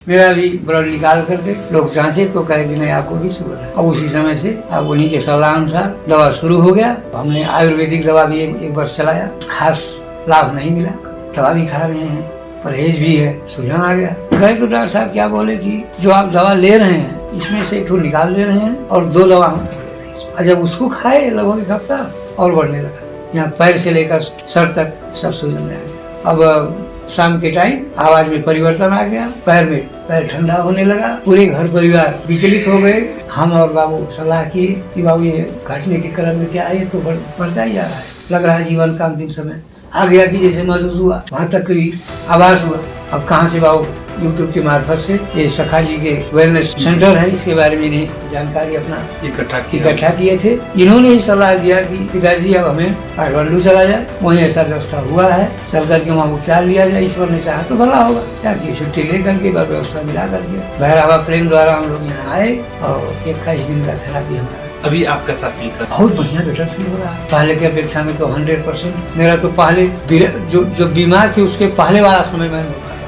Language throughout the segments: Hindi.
मेरा भी ब्लड निकाल करके लोग जांचे तो कहे कि नहीं आपको भी शुगर है। अब उसी समय से अब उन्हीं के सलाह अनुसार दवा शुरू हो गया। हमने आयुर्वेदिक दवा भी एक वर्ष चलाया, खास लाभ नहीं मिला। दवा भी खा रहे हैं, परहेज भी है, सुझाव आ गया। कहे तो डॉक्टर साहब क्या बोले कि जो आप दवा ले रहे हैं इसमें से एक ठो निकाल ले रहे हैं और 2 दवा हम तक ले रहे हैं। और जब उसको खाए लगभग 1 हफ्ता और बढ़ने लगा, यहाँ पैर से लेकर सर तक सब सूजन में आ गया। अब शाम के टाइम आवाज में परिवर्तन आ गया, पैर ठंडा होने लगा, पूरे घर परिवार विचलित हो गए। हम और बाबू सलाह किए कि बाबू ये घटने के क्रम में क्या है, तो बढ़ता ही जा रहा है, लग रहा है जीवन का अंतिम समय आ गया कि जैसे महसूस हुआ। वहाँ तक भी आवाज हुआ। अब कहाँ से बाबू यूट्यूब के मार्फत से ये सखा जी के वेलनेस सेंटर है, इसके बारे में इन्हें जानकारी अपना इकट्ठा किए थे। इन्होंने ही सलाह दिया कि पिताजी अब हमें काठमांडू चला जाए, वहीं ऐसा व्यवस्था हुआ है, चल करके वहाँ उपचार लिया जाए। ईश्वर ने चाहा तो भला होगा। क्या की छुट्टी लेकर के व्यवस्था मिला करके भैरवा प्लेन द्वारा हम लोग यहाँ आए और 21 दिन का थेरापी हमारा। अभी आप कैसा फील करते हैं? बहुत बढ़िया बेटर फील हो रहा है, पहले की अपेक्षा में तो 100%। मेरा तो पहले जो बीमार थे उसके पहले वाला समय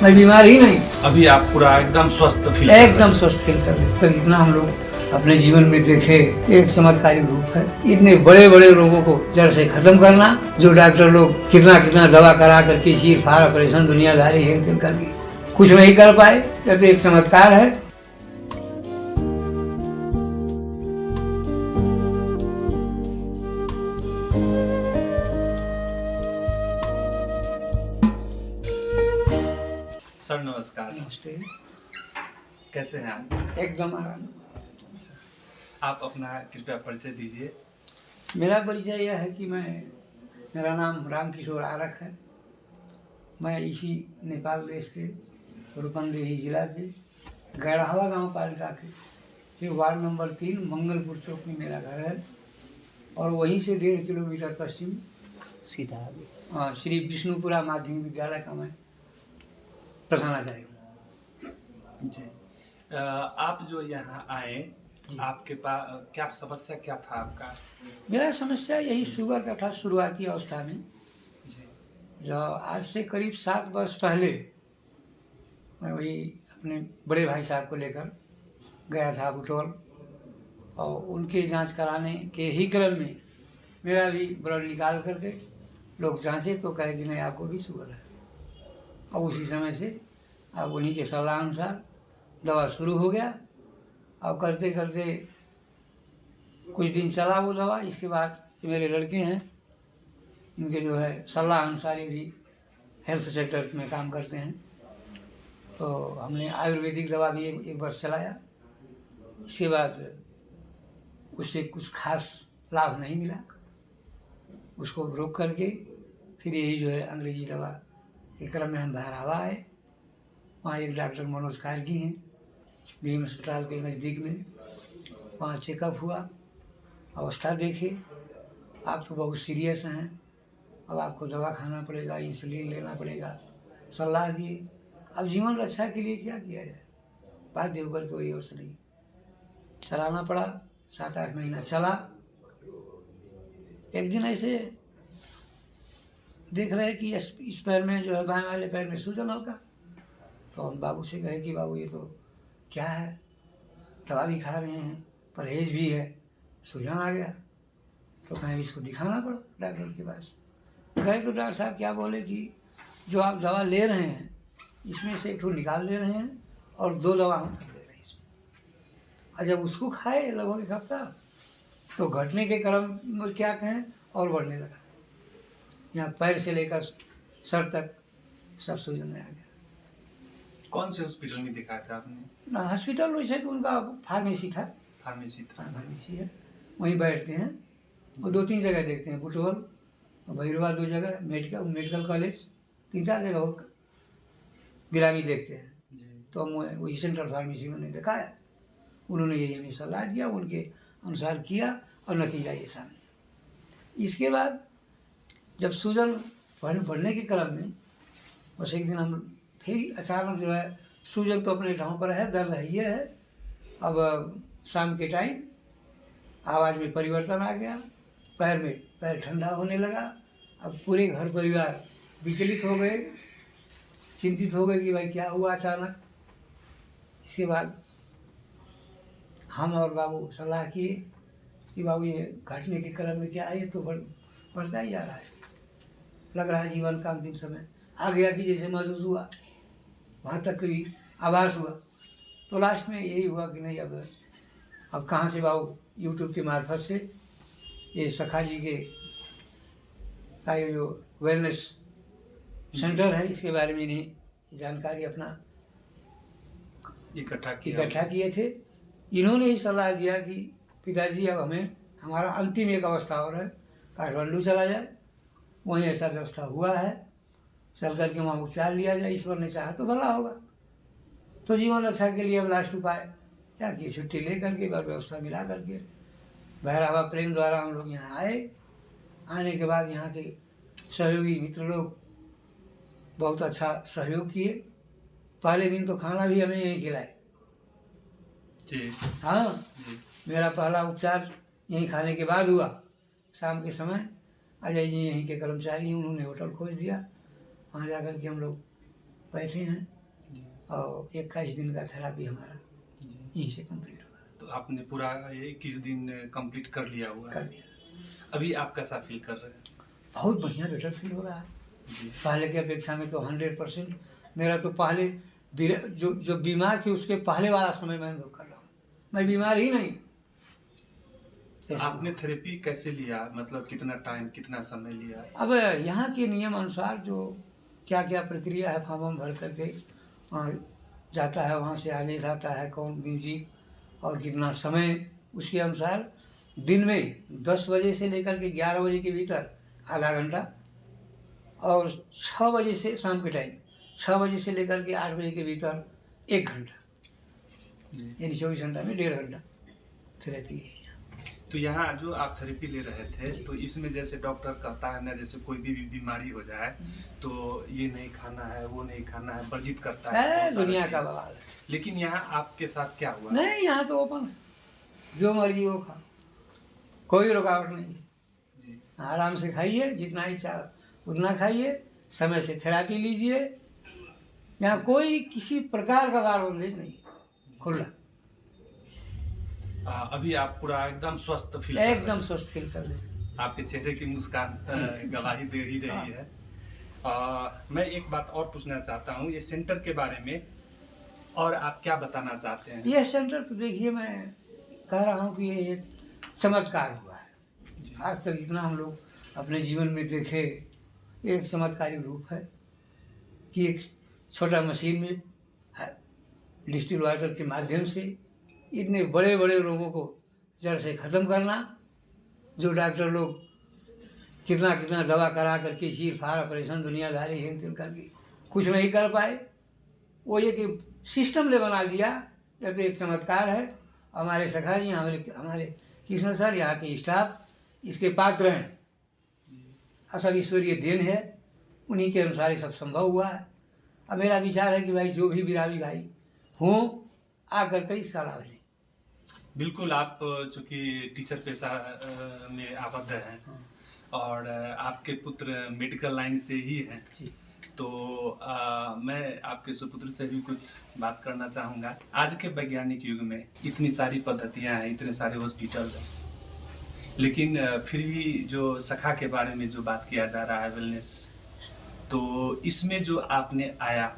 मैं बीमार ही नहीं। अभी आप पूरा एकदम स्वस्थ फील एकदम स्वस्थ फील कर रहे हैं। तो जितना हम लोग अपने जीवन में देखे एक चमत्कारी रूप है। इतने बड़े बड़े रोगों को जड़ से खत्म करना, जो डॉक्टर लोग कितना दवा करा करके चीर फाड़ ऑपरेशन दुनियादारी हेन करके कुछ नहीं कर पाए, यह तो एक चमत्कार है। सर नमस्कार। नमस्ते। कैसे हैं आप? एकदम आराम। आप अपना कृपया परिचय दीजिए। मेरा परिचय यह है कि मेरा नाम रामकिशोर आरक है। मैं इसी नेपाल देश के रूपन्देही जिला के गैरहवा गांव पालिका के वार्ड नंबर 3 मंगलपुर चौक में मेरा घर है और वहीं से 1.5 किलोमीटर पश्चिम सीधा श्री विष्णुपुरा माध्यमिक विद्यालय का मैं प्रधानाचार्य हूँ। जी, आप जो यहाँ आए, आपके पास क्या समस्या क्या था आपका? मेरा समस्या यही शुगर का था शुरुआती अवस्था में। जी। जो आज से करीब 7 वर्ष पहले मैं वही अपने बड़े भाई साहब को लेकर गया था बुटोल, और उनके जांच कराने के ही क्रम में मेरा भी ब्लड निकाल करके लोग जांचे तो कहे कि नहीं आपको भी शुगर है। और उसी समय से अब उन्हीं के सलाह अनुसार दवा शुरू हो गया। और करते करते कुछ दिन चला वो दवा। इसके बाद मेरे लड़के हैं, इनके जो है सलाह अनुसार ये भी हेल्थ सेक्टर में काम करते हैं, तो हमने आयुर्वेदिक दवा भी एक वर्ष चलाया। इसके बाद उससे कुछ खास लाभ नहीं मिला। उसको रोक करके फिर यही जो है अंग्रेजी दवा के क्रम में हम बहरावा आए। वहाँ एक डॉक्टर मनोज कारगी हैं, भीम अस्पताल के नज़दीक में। वहाँ चेकअप हुआ, अवस्था देखे, आप तो बहुत सीरियस हैं, अब आपको दवा खाना पड़ेगा, इंसुलिन लेना पड़ेगा, सलाह दिए। अब जीवन रक्षा के लिए क्या किया जाए, बाध्य होकर के वही औषधि चलाना पड़ा। 7-8 महीना चला। एक दिन ऐसे देख रहे कि इस पैर में जो है बाएं वाले पैर में सूजन होगा, तो हम बाबू से कहे कि बाबू ये तो क्या है, दवा भी खा रहे हैं, परहेज भी है, सुझाव आ गया। तो कहीं इसको दिखाना पड़ा डॉक्टर के पास। गए तो डॉक्टर साहब क्या बोले कि जो आप दवा ले रहे हैं इसमें से एक ठो निकाल ले रहे हैं और 2 दवा हम तक ले रहे हैं इसमें। और जब उसको खाए लगभग 1 हफ्ता, तो घटने के क्रम में क्या कहें और बढ़ने लगा। यहाँ पैर से लेकर सर तक सब सूजन में आ गया। कौन से हॉस्पिटल में दिखाया था आपने? ना हॉस्पिटल वैसे तो उनका फार्मेसी था। फार्मेसी था। फार्मेसी है, वहीं बैठते हैं। वो 2-3 जगह देखते हैं, बुटवल और भैरवा 2 जगह, मेडिकल कॉलेज 3-4 जगह हो गिरामी देखते हैं। तो हम वही सेंट्रल फार्मेसी में देखा है। उन्होंने यही हमें सलाह दिया, उनके अनुसार किया और नतीजा ये सामने। इसके बाद जब सूजन बढ़ने के क्रम में बस एक दिन हम फिर अचानक जो है सूजन तो अपने ढाँव पर है, दर्द है ये है। अब शाम के टाइम आवाज़ में परिवर्तन आ गया, पैर ठंडा होने लगा। अब पूरे घर परिवार विचलित हो गए, चिंतित हो गए कि भाई क्या हुआ अचानक। इसके बाद हम और बाबू सलाह किए कि बाबू ये घटने के क्रम में क्या है, ये तो बढ़ता ही जा रहा है, लग रहा है जीवन का अंतिम समय आ गया कि जैसे महसूस हुआ, वहाँ तक भी आभास हुआ। तो लास्ट में यही हुआ कि नहीं, अब कहाँ से बाबू यूट्यूब के मार्फत से ये सखा जी के का ये जो वेलनेस सेंटर है, इसके बारे में इन्हें जानकारी अपना इकट्ठा किए थे। इन्होंने ही सलाह दिया कि पिताजी अब हमें हमारा अंतिम एक अवस्था और है, काठमांडू चला जाए, वहीं ऐसा व्यवस्था हुआ है, चल कर के वहाँ उपचार लिया जाए, ईश्वर ने चाहा तो भला होगा। तो जीवन रक्षा के लिए अब लास्ट उपाय क्या किए, छुट्टी ले करके और व्यवस्था मिला करके भैरवा प्लेन द्वारा हम लोग यहाँ आए। आने के बाद यहाँ के सहयोगी मित्र लोग बहुत अच्छा सहयोग किए। पहले दिन तो खाना भी हमें यहीं खिलाए जी। हाँ जी। मेरा पहला उपचार यहीं खाने के बाद हुआ। शाम के समय अजय जी यहीं के कर्मचारी हैं, उन्होंने होटल खोज दिया, वहाँ जा कर के हम लोग बैठे हैं और 21 दिन का थेरापी हमारा यहीं से कंप्लीट हुआ। तो आपने पूरा 21 दिन कंप्लीट कर लिया हुआ कर है। लिया। अभी आप कैसा फील कर रहे हैं? बहुत बढ़िया बेटर फील हो रहा है जी। पहले की अपेक्षा में तो 100%। मेरा तो पहले जो बीमार थे उसके पहले वाला समय मैं अनुभव कर रहा हूँ, मैं बीमार ही नहीं। आपने थेरेपी कैसे लिया, मतलब कितना टाइम कितना समय लिया? अब यहाँ के नियम अनुसार जो क्या क्या प्रक्रिया है, फॉर्म भर करके जाता है, वहाँ से आदेश आता है कौन म्यूजिक और कितना समय, उसके अनुसार दिन में 10 बजे से लेकर के 11 बजे के भीतर आधा घंटा और 6 बजे से शाम के टाइम 6 बजे से लेकर के 8 बजे के भीतर 1 घंटा, यानी 24 घंटा में 1.5 घंटा थेरेपी ली। तो यहाँ जो आप थेरेपी ले रहे थे, तो इसमें जैसे डॉक्टर कहता है ना, जैसे कोई भी बीमारी हो जाए तो ये नहीं खाना है, वो नहीं खाना है, वर्जित करता है दुनिया का बवाल है। लेकिन यहाँ आपके साथ क्या हुआ? नहीं, यहाँ तो ओपन है, जो मर्जी वो खा, कोई रुकावट नहीं है जी। आराम से खाइए, जितना इच्छा उतना खाइए, समय से थेरापी लीजिए, यहाँ कोई किसी प्रकार का बार बंदेज नहीं है, खुला। अभी आप पूरा एकदम स्वस्थ फील एकदम स्वस्थ फील कर रहे हैं। आपके चेहरे की मुस्कान गवाही दे ही रही है। मैं एक बात और पूछना चाहता हूँ ये सेंटर के बारे में, और आप क्या बताना चाहते हैं? यह सेंटर तो देखिए, मैं कह रहा हूँ कि ये एक चमत्कार हुआ है। आज तक जितना हम लोग अपने जीवन में देखे, एक चमत्कारी रूप है कि एक छोटा मशीन में डिस्टिल वाटर के माध्यम से इतने बड़े बड़े रोगों को जड़ से ख़त्म करना, जो डॉक्टर लोग कितना कितना दवा करा करके चीर फाड़ ऑपरेशन दुनियादारी हिन तिन करके कुछ नहीं कर पाए, वो ये कि सिस्टम ने बना दिया। यह तो एक चमत्कार है। हमारे सखा जी, हमारे कृष्ण सर, यहाँ के स्टाफ इसके पात्र हैं। असल ईश्वरीय देन है, उन्हीं के अनुसार ये सब संभव हुआ है। अब मेरा विचार है कि भाई जो भी बिरामी भाई हों, आकर के इसका लाभ लें। बिल्कुल, आप चूँकि टीचर पेशा में आबद्ध हैं और आपके पुत्र मेडिकल लाइन से ही हैं, तो मैं आपके सुपुत्र से भी कुछ बात करना चाहूँगा। आज के वैज्ञानिक युग में इतनी सारी पद्धतियाँ हैं, इतने सारे हॉस्पिटल हैं, लेकिन फिर भी जो सखा के बारे में जो बात किया जा रहा है, वेलनेस, तो इसमें जो आपने आया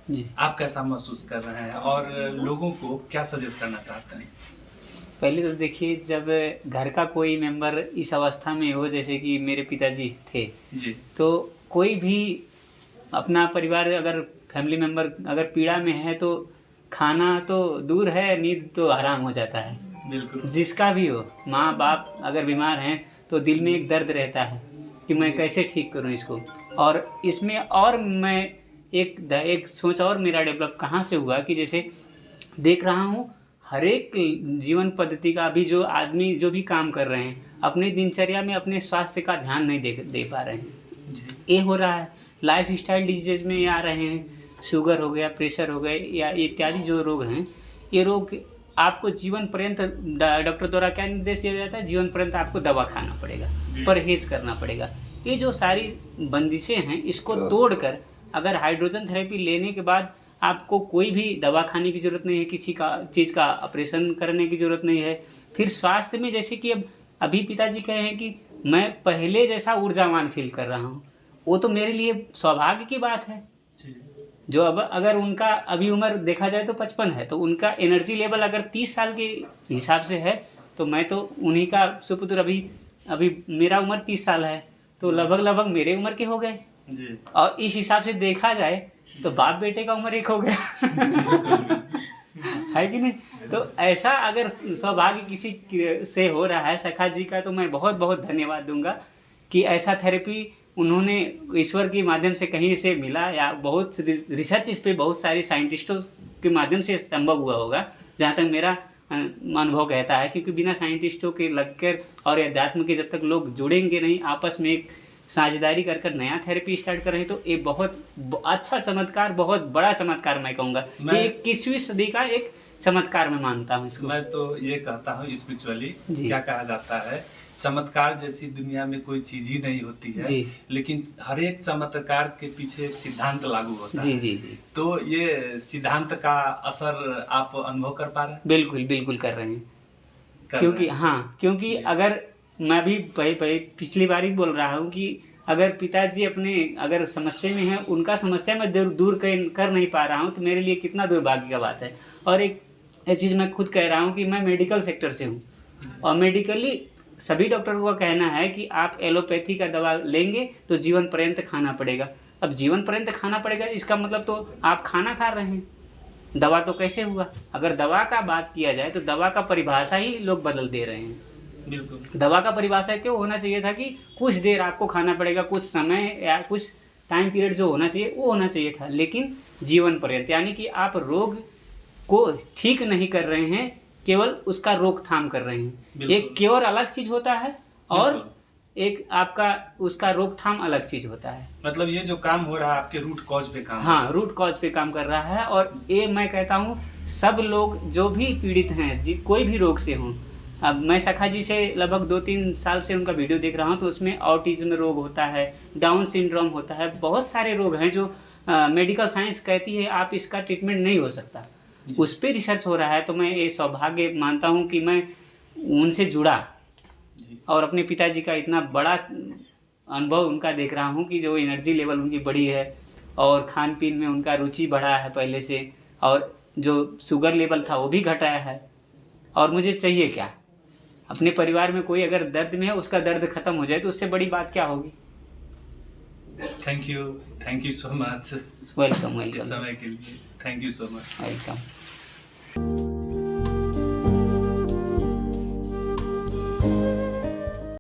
जी, आप कैसा महसूस कर रहे हैं और लोगों को क्या सजेस्ट करना चाहते हैं? पहले तो देखिए, जब घर का कोई मेंबर इस अवस्था में हो, जैसे कि मेरे पिताजी थे जी, तो कोई भी अपना परिवार, अगर फैमिली मेंबर अगर पीड़ा में है तो खाना तो दूर है, नींद तो हराम हो जाता है। बिल्कुल। जिसका भी हो, माँ बाप अगर बीमार हैं तो दिल में एक दर्द रहता है कि मैं कैसे ठीक करूँ इसको। और इसमें और मैं एक सोच और मेरा डेवलप कहाँ से हुआ कि जैसे देख रहा हूँ हर एक जीवन पद्धति का भी जो आदमी जो भी काम कर रहे हैं, अपनी दिनचर्या में अपने स्वास्थ्य का ध्यान नहीं दे पा रहे हैं। ये हो रहा है, लाइफ स्टाइल डिजीज में ये आ रहे हैं, शुगर हो गया, प्रेशर हो गए, या इत्यादि जो रोग हैं, ये रोग आपको जीवन पर्यंत डॉक्टर द्वारा क्या निर्देश दिया जाता है, जीवन पर्यंत आपको दवा खाना पड़ेगा, परहेज करना पड़ेगा। ये जो सारी बंदिशें हैं, इसको तोड़कर अगर हाइड्रोजन थेरेपी लेने के बाद आपको कोई भी दवा खाने की ज़रूरत नहीं है, किसी का चीज़ का ऑपरेशन करने की ज़रूरत नहीं है। फिर स्वास्थ्य में जैसे कि अब अभी पिताजी कहे हैं कि मैं पहले जैसा ऊर्जावान फील कर रहा हूँ, वो तो मेरे लिए सौभाग्य की बात है। जो अब अगर उनका अभी उम्र देखा जाए तो 55 है, तो उनका एनर्जी लेवल अगर 30 साल के हिसाब से है, तो मैं तो उन्हीं का सुपुत्र। अभी मेरा उम्र 30 साल है, तो लगभग मेरे उम्र के हो गए जी। और इस हिसाब से देखा जाए तो बाप बेटे का उम्र एक हो गया है कि नहीं? तो ऐसा अगर सौभाग्य किसी से हो रहा है सखा जी का, तो मैं बहुत बहुत धन्यवाद दूंगा कि ऐसा थेरेपी उन्होंने ईश्वर के माध्यम से कहीं से मिला, या बहुत रिसर्च इस पे बहुत सारे साइंटिस्टों के माध्यम से संभव हुआ होगा, जहाँ तक मेरा अनुभव कहता है। क्योंकि बिना साइंटिस्टों के लगकर और अध्यात्म के जब तक लोग जुड़ेंगे नहीं, आपस में एक साझेदारी कर नया थेरेपी स्टार्ट कर रहे हैं, तो ये बहुत अच्छा चमत्कार, बहुत बड़ा चमत्कार मैं कहूँगा। ये 21वीं सदी का एक चमत्कार मैं मानता हूँ इसको। मैं तो ये कहता हूँ स्पिरिचुअली क्या कहा जाता है, चमत्कार जैसी दुनिया में कोई चीज ही नहीं होती है, लेकिन हर एक चमत्कार के पीछे एक सिद्धांत लागू होता है। जी। तो ये सिद्धांत का असर आप अनुभव कर पा रहे हैं? बिल्कुल कर रहे हैं। क्योंकि अगर मैं भी पिछली बार ही बोल रहा हूँ कि अगर पिताजी अपने अगर समस्या में है, उनका समस्या मैं दूर कर नहीं पा रहा हूँ, तो मेरे लिए कितना दुर्भाग्य का बात है। और एक चीज़ मैं खुद कह रहा हूँ कि मैं मेडिकल सेक्टर से हूँ, और मेडिकली सभी डॉक्टरों का कहना है कि आप एलोपैथी का दवा लेंगे तो जीवन पर्यंत खाना पड़ेगा। अब जीवन पर्यंत खाना पड़ेगा, इसका मतलब तो आप खाना खा रहे हैं, दवा तो कैसे हुआ? अगर दवा का बात किया जाए तो दवा का परिभाषा ही लोग बदल दे रहे हैं। बिल्कुल। दवा का परिभाषा क्यों होना चाहिए था कि कुछ देर आपको खाना पड़ेगा, कुछ समय या कुछ टाइम पीरियड जो होना चाहिए वो होना चाहिए था, लेकिन जीवन पर्यंत, यानी कि आप रोग को ठीक नहीं कर रहे हैं, केवल उसका रोकथाम कर रहे हैं। एक क्योर अलग चीज होता है और एक आपका उसका रोकथाम अलग चीज होता है। मतलब ये जो काम हो रहा है आपके रूट कॉज पे काम, हाँ, रूट कॉज पे काम कर रहा है। और ये मैं कहता हूँ सब लोग जो भी पीड़ित हैं, कोई भी रोग से हों, अब मैं सखा जी से लगभग 2-3 साल से उनका वीडियो देख रहा हूँ, तो उसमें ऑटिज्म रोग होता है, डाउन सिंड्रोम होता है, बहुत सारे रोग हैं जो मेडिकल साइंस कहती है आप इसका ट्रीटमेंट नहीं हो सकता, उस पर रिसर्च हो रहा है। तो मैं ये सौभाग्य मानता हूँ कि मैं उनसे जुड़ा और अपने पिताजी का इतना बड़ा अनुभव उनका देख रहा हूँ कि जो एनर्जी लेवल उनकी बढ़ी है और खान पीन में उनका रुचि बढ़ा है पहले से, और जो शुगर लेवल था वो भी घटाया है। और मुझे चाहिए क्या? अपने परिवार में कोई अगर दर्द में है, उसका दर्द खत्म हो जाए तो उससे बड़ी बात क्या होगी? Thank you so much. Welcome समय के लिए thank you so much. Welcome.